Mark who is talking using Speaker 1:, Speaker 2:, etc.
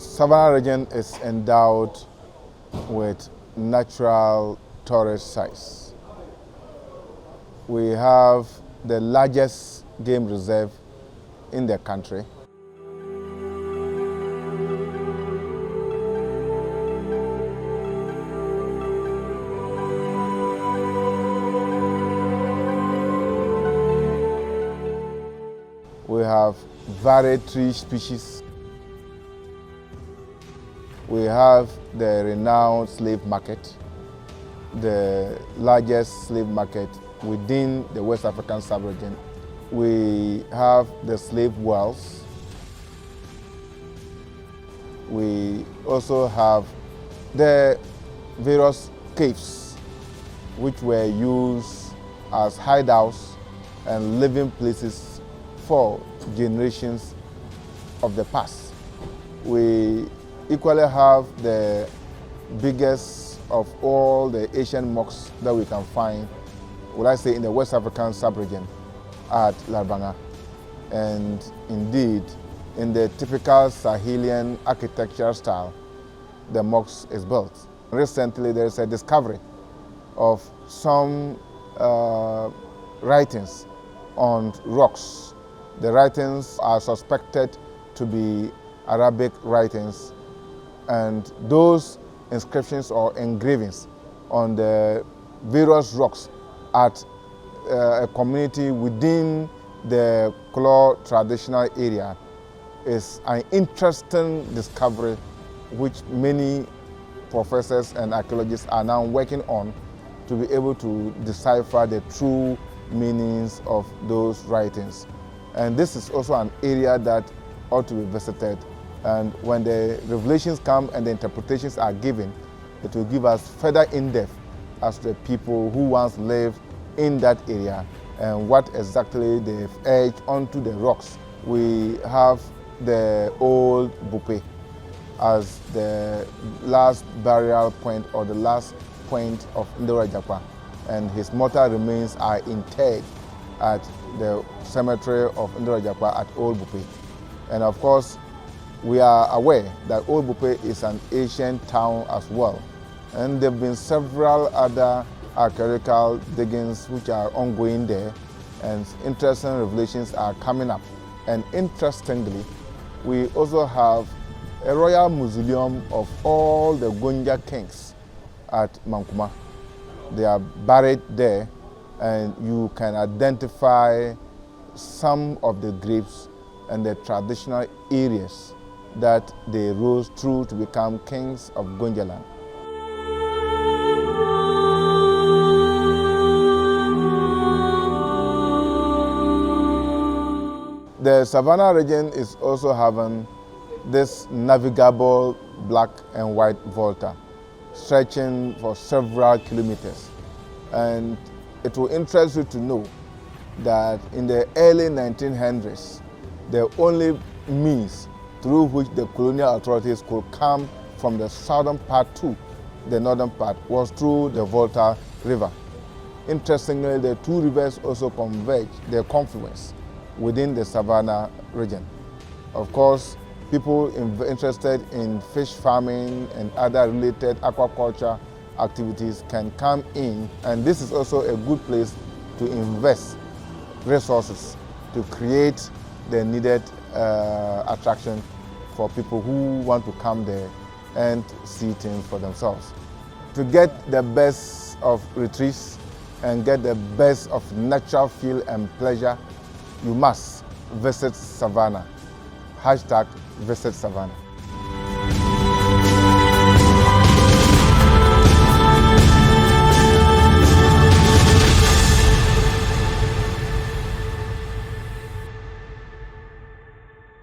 Speaker 1: Savannah Region is endowed with natural tourist sites. We have the largest game reserve in the country. We have varied tree species. We have the renowned slave market, the largest slave market within the West African sub-region. We have the slave wells. We also have the various caves which were used as hideouts and living places for generations of the past. We equally have the biggest of all the Asian mosques that we can find, would I say, in the West African sub-region at Larbanga. And indeed, in the typical Sahelian architectural style, the mosque is built. Recently, there is a discovery of some writings on rocks. The writings are suspected to be Arabic writings, and those inscriptions or engravings on the various rocks at a community within the Klo traditional area is an interesting discovery which many professors and archaeologists are now working on to be able to decipher the true meanings of those writings. And this is also an area that ought to be visited. And when the revelations come and the interpretations are given, it will give us further in-depth as to the people who once lived in that area and what exactly they've etched onto the rocks. We have the old Bupe as the last burial point or the last point of Ndorajapa, and his mortal remains are interred at the cemetery of Ndorajapa at Old Bupe. And of course, we are aware that Old Bupe is an ancient town as well. And there have been several other archaeological diggings which are ongoing there, and interesting revelations are coming up. And interestingly, we also have a royal mausoleum of all the Gonja kings at Mankuma. They are buried there, and you can identify some of the graves and the traditional areas that they rose through to become kings of Gonjaland. The Savannah region is also having this navigable black and white volta stretching for several kilometers. And it will interest you to know that in the early 1900s, the only means through which the colonial authorities could come from the southern part to the northern part was through the Volta River. Interestingly, the two rivers also converge, their confluence within the Savannah region. Of course, people interested in fish farming and other related aquaculture activities can come in, and this is also a good place to invest resources to create the needed attraction for people who want to come there and see things for themselves. To get the best of retreats and get the best of natural feel and pleasure, you must visit Savannah. #Visit Savannah.